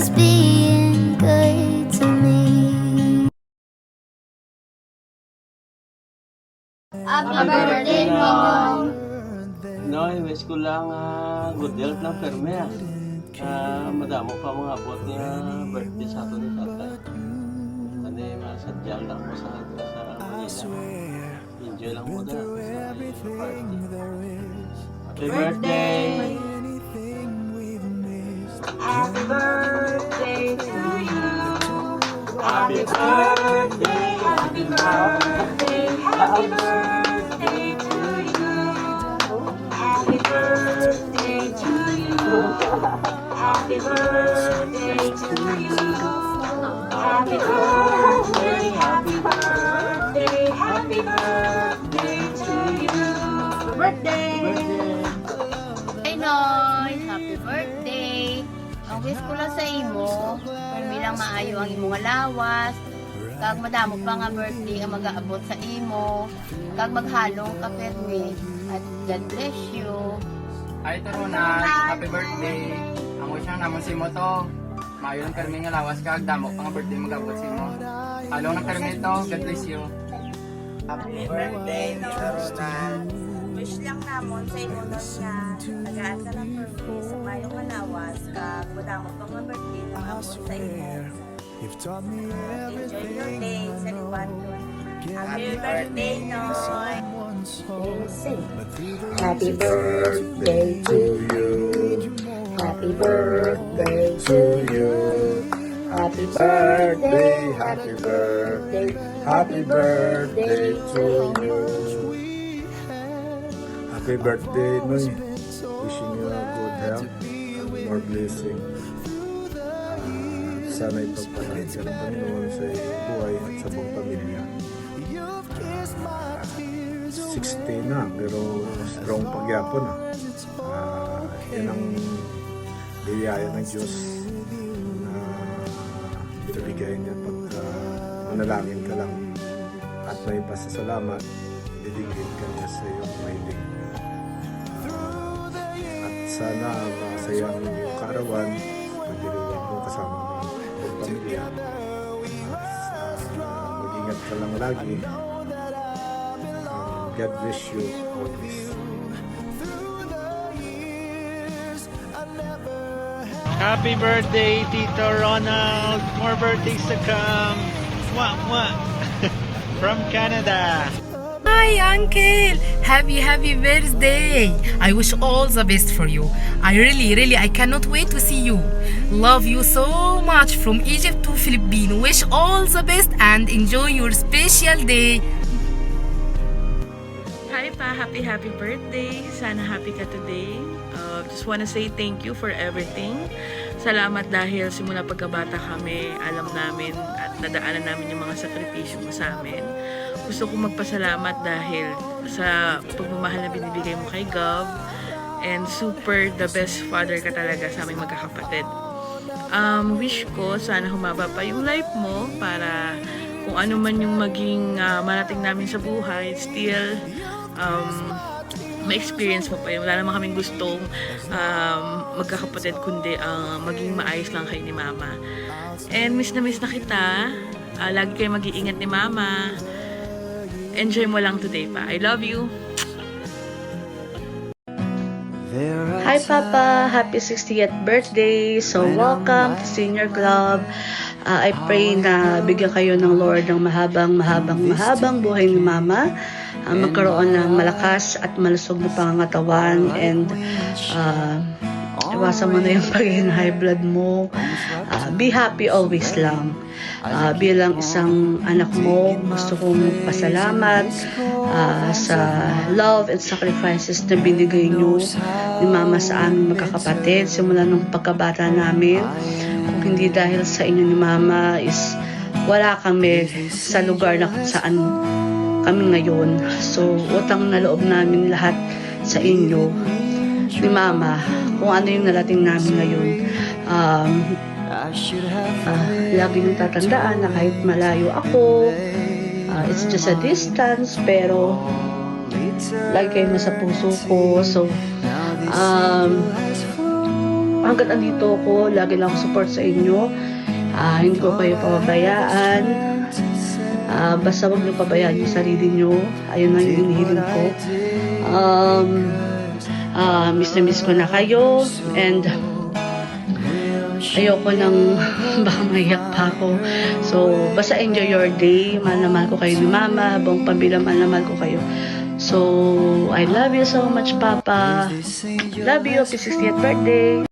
just being good to me. Happy birthday, Mom! Noy, wish ko lang good health ng perme. Madamo pa mga abot niya birthday sa ato ni tatay. Ano masadya lang mo sa Manila. Enjoy lang mo na sa party. Happy birthday! Happy birthday to you. Happy birthday! Happy birthday. Happy birthday to you. Happy birthday to you. Happy birthday to you. Happy birthday. Happy birthday. Happy birthday to you. Birthday. Hey Noy! Happy birthday! Ang wish ko lang sa imo, kung bilang maayo ang imong lawas, kag madamo pa nga birthday ang mag-aabot sa imo, kag maghalong ka permi, at God bless you. Ay, Torona, happy birthday. Ang wish lang naman si mo to. Maayo ng permi nga lawas kag damo pa nga birthday mag-abot si mo. Halong ng permi to, God bless you. Happy birthday, Torona. Wish lang namon sa imo nun nga nagaan ka ng birthday sa mayong malawas kag madamo pa nga birthday na abot sa imo. Enjoy your day sa liwan nun. Happy birthday, Noy! Happy birthday to you. Happy birthday to you. Happy birthday, happy birthday, happy birthday to you. Happy birthday, Noy. Wishing you a good health, more blessing. Sana ipagpalain ka ng Panginoon sa iyong buhay at sa buong pamilya. 60 na, pero strong pagyapon na. Yan ang biyaya ng Diyos na binibigay niya pagka manalangin ka lang at may pasasalamat, didigin ka niya sa iyong mahiling. At sana masaya ang iyong kaarawan, pagdiriwag mo kasama ng pamilya. At mag-ingat ka lang lagi. God bless you always. Happy birthday, Tito Ronald. More birthdays to come. Mwah, mwah. From Canada. Hi, Uncle! Happy birthday! I wish all the best for you. I cannot wait to see you. Love you so much from Egypt to Philippines. Wish all the best and enjoy your special day. Hi pa, happy birthday. Sana happy ka today. Just wanna say thank you for everything. Salamat dahil simula pagkabata kami, alam namin at nadaanan namin yung mga sakripisyo mo sa amin. Gusto kong magpasalamat dahil sa pagmamahal na binibigay mo kay Gov, and super the best father ka talaga sa aming magkakapatid. Wish ko sana humaba pa yung life mo para kung ano man yung maging marating namin sa buhay, still ma-experience mo pa yun. Wala naman kaming gustong magkakapatid kundi maging maayos lang kayo ni Mama. And miss na kita. Lagi kayo mag-iingat ni Mama. Enjoy mo lang today pa. I love you. Hi Papa, happy 60th birthday. So welcome to Senior Club. I pray na bigyan kayo ng Lord ng mahabang buhay ni Mama. Magkaroon ng malakas at malusog na pangangatawan, and iwasan mo na yung pagiging high blood mo. Be happy always lang. Bilang isang anak mo, gusto kong pasalamat sa love and sacrifices na binigay nyo ni Mama sa aming magkakapatid simula nung pagkabata namin. Kung hindi dahil sa inyo ni Mama is wala kami sa lugar na kung saan kami ngayon. So utang na loob namin lahat sa inyo ni Mama kung ano yung narating namin ngayon. Lagi nang tatandaan na kahit malayo ako, it's just a distance, pero lagi kayo nasa puso ko. So hanggat andito ako, lagi lang ako support sa inyo. Hindi ko kayo pababayaan. Basta wag niyo pabayaan yung sarili niyo. Ayun lang yung hinihiling ko. Miss na miss ko na kayo. And ayoko nang baka maiyak pa ako. So, basta enjoy your day. Mahal na mahal ko kayo ni Mama. Habang pambilang mahal na mahal ko kayo. So, I love you so much, Papa. Love you. Happy 60th birthday.